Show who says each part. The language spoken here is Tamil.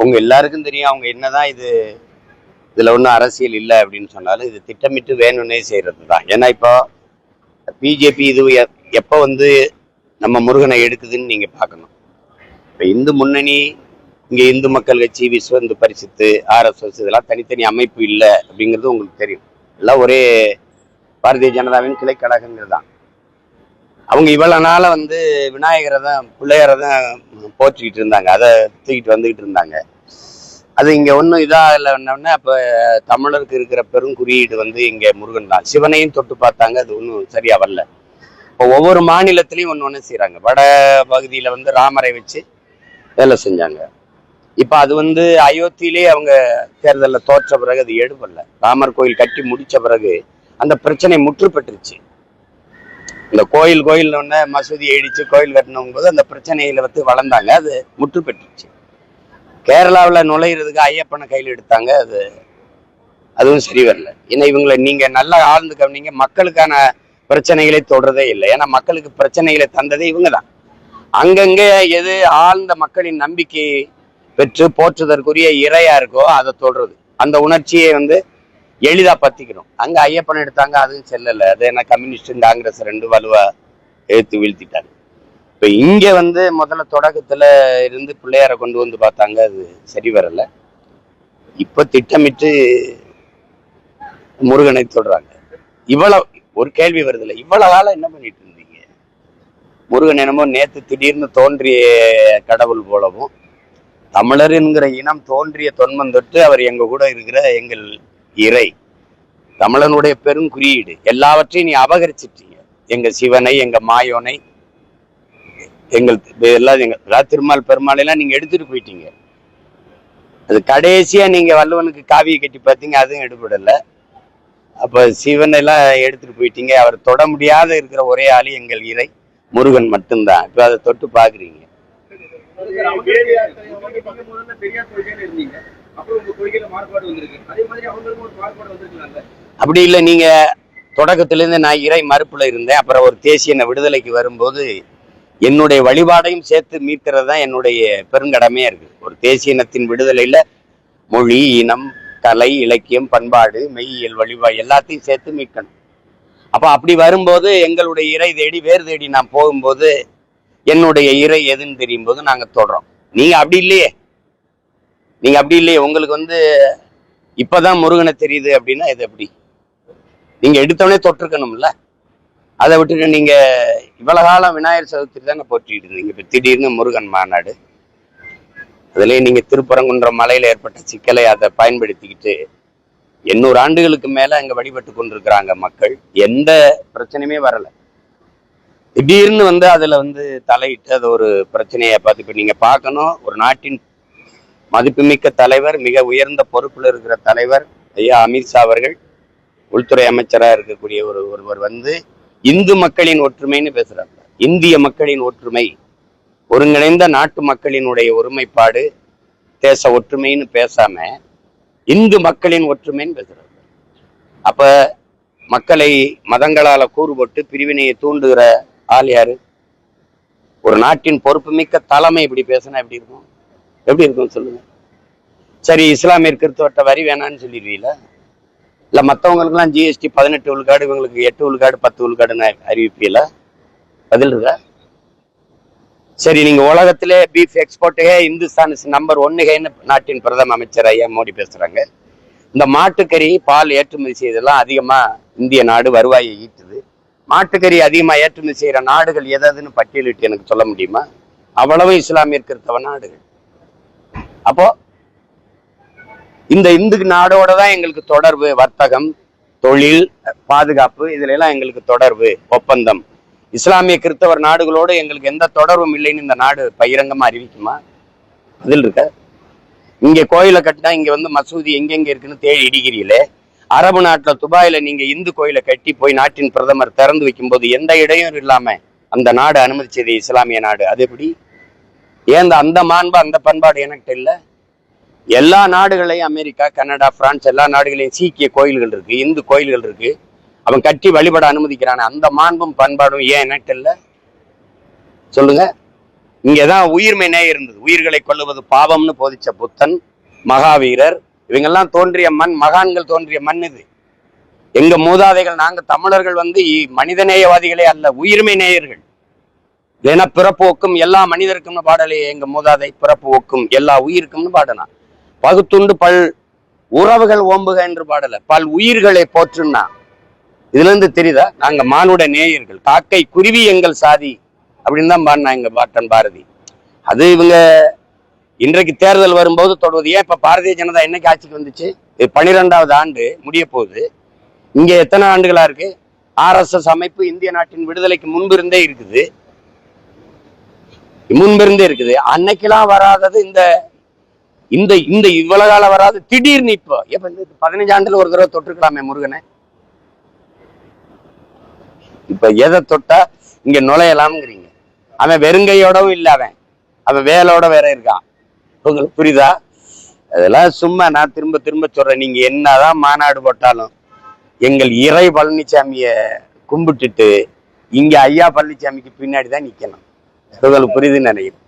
Speaker 1: உங்க எல்லாருக்கும் தெரியும், அவங்க என்னதான் இதுல ஒன்றும் அரசியல் இல்லை அப்படின்னு சொன்னாலும் இது திட்டமிட்டு வேணும்னே செய்யறது தான். ஏன்னா இப்போ பிஜேபி இது எப்போ நம்ம முருகனை எடுக்குதுன்னு நீங்க பார்க்கணும். இப்போ இந்து முன்னணி, இங்க இந்து மக்கள் கட்சி, விஸ்வ இந்து பரிசுத்து, RSS இதெல்லாம் தனித்தனி அமைப்பு இல்லை அப்படிங்கிறது உங்களுக்கு தெரியும். எல்லாம் ஒரே பாரதிய ஜனதாவின் கிளை கழகங்கள் தான். அவங்க இவ்வளவு நாள விநாயகரை தான், பிள்ளையாரை தான் போற்றிக்கிட்டு இருந்தாங்க, அதை தூக்கிட்டு வந்துகிட்டு இருந்தாங்க. அது இங்க ஒன்றும் இல்லைன்னா அப்ப தமிழருக்கு இருக்கிற பெருங்குறியீடு இங்க முருகன் தான். சிவனையும் தொட்டு பார்த்தாங்க, அது ஒன்றும் சரியா வரல. இப்போ ஒவ்வொரு மாநிலத்திலையும் ஒன்று செய்யறாங்க. வட பகுதியில ராமரை வச்சு வேலை செஞ்சாங்க. இப்ப அது அயோத்தியிலே அவங்க தேர்தலில் தோற்ற பிறகு அது எடுபடல. ராமர் கோயில் கட்டி முடிச்ச பிறகு அந்த பிரச்சனை முற்று பெற்றுச்சு. இந்த கோயில் மசூதி இடிச்சு கோயில் கட்டணும் போது அந்த பிரச்சனையில வளர்ந்தாங்க, அது முற்று பெற்றுச்சு. கேரளாவில் நுழையிறதுக்கு ஐயப்பனை கையில் எடுத்தாங்க, அதுவும் சரி வரல. ஏன்னா இவங்களை நீங்க நல்லா ஆழ்ந்து கவனிங்க, மக்களுக்கான பிரச்சனைகளை தொடரதே இல்லை. ஏன்னா மக்களுக்கு பிரச்சனைகளை தந்ததே இவங்க தான். அங்கங்கே எது ஆழ்ந்த மக்களின் நம்பிக்கை பெற்று போற்றுதற்குரிய இறையா இருக்கோ அதை தொடருது. அந்த உணர்ச்சியை எளிதா பத்திக்கணும். அங்க ஐயப்பனை எடுத்தாங்க, அதுவும் செல்லல. அது என்ன கம்யூனிஸ்ட் காங்கிரஸ் ரெண்டு வலுவா எழுத்து வீழ்த்திட்டாங்க. இப்ப இங்க முதல்ல தொடக்கத்துல இருந்து பிள்ளையார கொண்டு பார்த்தாங்க, அது சரி வரல. இப்ப திட்டமிட்டு முருகனை தொடறாங்க. இவ்வளவு ஒரு கேள்வி வருதுல்ல, இவ்வளவு காலம் என்ன பண்ணிட்டு இருந்தீங்க? முருகன் என்னமோ நேத்து திடீர்னு தோன்றிய கடவுள் போலவும், தமிழர் என்கிற இனம் தோன்றிய தொன்மந்தொட்டு அவர் எங்க கூட இருக்கிற எங்கள் இறை, தமிழனுடைய பெரும் குறியீடு, எல்லாவற்றையும் நீ அபகரிச்சிட்டீங்க. எங்க சிவனை, எங்க மாயோனை, எங்கள் எல்லாம் திருமால் பெருமாள் எல்லாம் நீங்க எடுத்துட்டு போயிட்டீங்க. அது கடைசியா நீங்க வள்ளுவனுக்கு காவியை கட்டி பார்த்தீங்க, அதுவும் எடுபடல. அப்ப சிவனை எல்லாம் எடுத்துட்டு போயிட்டீங்க. அவர் தொட முடியாத இருக்கிற ஒரே ஆளு எங்கள் இறை முருகன் மட்டும்தான். இப்ப அதை தொட்டு பாக்குறீங்க. அப்படி இல்லை, நீங்க தொடக்கத்திலிருந்து நான் இறை மறுப்புல இருந்தேன். அப்புறம் ஒரு தேசிய விடுதலைக்கு வரும்போது என்னுடைய வழிபாடையும் சேர்த்து மீட்கிறது தான் என்னுடைய பெருங்கடமையா இருக்கு. ஒரு தேசிய இனத்தின் விடுதலையில மொழி, இனம், கலை, இலக்கியம், பண்பாடு, மெய்யியல், வழிபாடு எல்லாத்தையும் சேர்த்து மீட்கணும். அப்ப அப்படி வரும்போது எங்களுடைய இறை தேடி வேறு தேடி நான் போகும்போது என்னுடைய இறை எதுன்னு தெரியும் போது நாங்க தொடறோம். நீங்க அப்படி இல்லையே, உங்களுக்கு இப்பதான் முருகனை தெரியுது அப்படின்னா இது எப்படி? நீங்க எடுத்தவனே தொட்டிருக்கணும்ல. அதை விட்டுட்டு நீங்க இவ்வளவு காலம் விநாயகர் சதுர்த்தி தானே போற்றிட்டு இருந்தீங்க. இப்ப திடீர்னு முருகன் மாநாடு, அதுலயே நீங்க திருப்பரங்குன்றம் மலையில ஏற்பட்ட சிக்கலை அதை பயன்படுத்திக்கிட்டு 800 ஆண்டுகளுக்கு மேல அங்க வழிபட்டு கொண்டிருக்கிறாங்க மக்கள். எந்த பிரச்சனையுமே வரல. திடீர்னு அதுல தலையிட்டு அது ஒரு பிரச்சனையை பார்த்து இப்ப நீங்க பார்க்கணும். ஒரு நாட்டின் மதிப்புமிக்க தலைவர், மிக உயர்ந்த பொறுப்புல இருக்கிற தலைவர் ஐயா அமித்ஷா அவர்கள், உள்துறை அமைச்சராக இருக்கக்கூடிய ஒருவர் இந்து மக்களின் ஒற்றுமைன்னு பேசுறாங்க. இந்திய மக்களின் ஒற்றுமை, ஒருங்கிணைந்த நாட்டு மக்களினுடைய ஒருமைப்பாடு, தேச ஒற்றுமைன்னு பேசாம இந்து மக்களின் ஒற்றுமைன்னு பேசுறாங்க. அப்ப மக்களை மதங்களால கூறுபட்டு பிரிவினையை தூண்டுகிற ஆள் யாரு? ஒரு நாட்டின் பொறுப்புமிக்க தலைமை இப்படி பேசினா எப்படி இருக்கும்? எப்படி இருக்கும் சொல்லுங்க. சரி, இஸ்லாமிய கிறிஸ்தவர்கிட்ட வரி வேணான்னு சொல்லிடுவீங்களா? இல்ல மற்றவங்களுக்குலாம் GST 18 விழுக்காடு, இவங்களுக்கு 8 விழுக்காடு 10 விழுக்காடுன்னு அறிவிப்பீங்களா? பதில் இருக்கா? சரி, நீங்க உலகத்திலே பீஃப் எக்ஸ்போர்ட்டே இந்துஸ்தான் நம்பர் 1 நாட்டின் பிரதம அமைச்சர் ஐயா மோடி பேசுறாங்க. இந்த மாட்டுக்கறி, பால் ஏற்றுமதி செய்தெல்லாம் அதிகமா இந்திய நாடு வருவாயை ஈட்டுது. மாட்டுக்கறி அதிகமா ஏற்றுமதி செய்யற நாடுகள் எதுன்னு பட்டியலிட்டு எனக்கு சொல்ல முடியுமா? அவ்வளவு இஸ்லாமிய கிறிஸ்தவ நாடுகள். அப்போ இந்த இந்து நாடோட தான் எங்களுக்கு தொடர்பு, வர்த்தகம், தொழில், பாதுகாப்பு, இதுல எல்லாம் எங்களுக்கு தொடர்பு, ஒப்பந்தம். இஸ்லாமிய கிறிஸ்தவர் நாடுகளோடு எங்களுக்கு எந்த தொடர்பும் இல்லைன்னு இந்த நாடு பகிரங்கமா அறிவிக்குமா? அதில் இருக்க. இங்க கோயிலை கட்டினா இங்க மசூதி எங்கெங்க இருக்குன்னு தேடி இடிக்கிறீங்களே. அரபு நாட்டுல துபாயில நீங்க இந்து கோயிலை கட்டி போய் நாட்டின் பிரதமர் திறந்து வைக்கும் போது எந்த இடையும் இல்லாம அந்த நாடு அனுமதிச்சது இஸ்லாமிய நாடு. அது எப்படி? ஏன் அந்த மாண்பு, அந்த பண்பாடு எனக்கு இல்லை? எல்லா நாடுகளையும், அமெரிக்கா, கனடா, பிரான்ஸ் எல்லா நாடுகளையும் சீக்கிய கோயில்கள் இருக்கு, இந்து கோயில்கள் இருக்கு. அவன் கட்டி வழிபட அனுமதிக்கிறான். அந்த மாண்பும் பண்பாடும் ஏன் எனக்கு இல்லை சொல்லுங்க. இங்கதான் உயிர்மை நேயம் இருந்தது. உயிர்களை கொல்லுவது பாவம்னு போதிச்ச புத்தன், மகாவீரர், இவங்கெல்லாம் தோன்றிய மண், மகான்கள் தோன்றிய மண் இது. எங்க மூதாதைகள், நாங்க தமிழர்கள் மனித நேயவாதிகளே அல்ல, உயிர்மை நேயர்கள். ஏன்னா பிறப்பு ஒக்கும் எல்லா மனிதருக்கும்னு பாடலையே எங்க மூதாதை, பிறப்பு ஒக்கும் எல்லா உயிருக்கும்னு பாடனா. பகுத்துண்டு பல் உறவுகள் ஓம்புக என்று பாடல, பல் உயிர்களை போற்றுன்னா. இதுல இருந்து தெரியுதா நாங்க மானுட நேயர்கள். காக்கை குருவி எங்கள் சாதி அப்படின்னு தான் பாடினா எங்க பாட்டன் பாரதி. அது இவங்க இன்றைக்கு தேர்தல் வரும்போது தொடர்வது. ஏன் இப்ப பாரதிய ஜனதா என்னைக்கு ஆட்சிக்கு வந்துச்சு? 12வது ஆண்டு முடிய போகுது. இங்க எத்தனை ஆண்டுகளா இருக்கு? RSS அமைப்பு இந்திய நாட்டின் விடுதலைக்கு முன்பிருந்தே இருக்குது. அன்னைக்கெல்லாம் வராதது இந்த இந்த இந்த இவ்வளவு காலம் வராது. திடீர்னு இப்போ 15 ஆண்டுல ஒரு தடவை தொற்றுக்கலாமே முருகனை. இப்ப எதை தொட்டா இங்க நுழையலாம்ங்கிறீங்க. அவன் வெறுங்கையோடவும் இல்ல, அவன் வேலோட வேற இருக்கான். உங்களுக்கு புரியுதா? அதெல்லாம் சும்மா நான் திரும்ப திரும்ப சொல்றேன். நீங்க என்னதான் மாநாடு போட்டாலும் எங்கள் இறை பழனிசாமிய கும்பிட்டுட்டு இங்க ஐயா பழனிசாமிக்கு பின்னாடிதான் நிக்கணும். உங்களுக்கு புரியுதுன்னு நினைக்கிறேன்.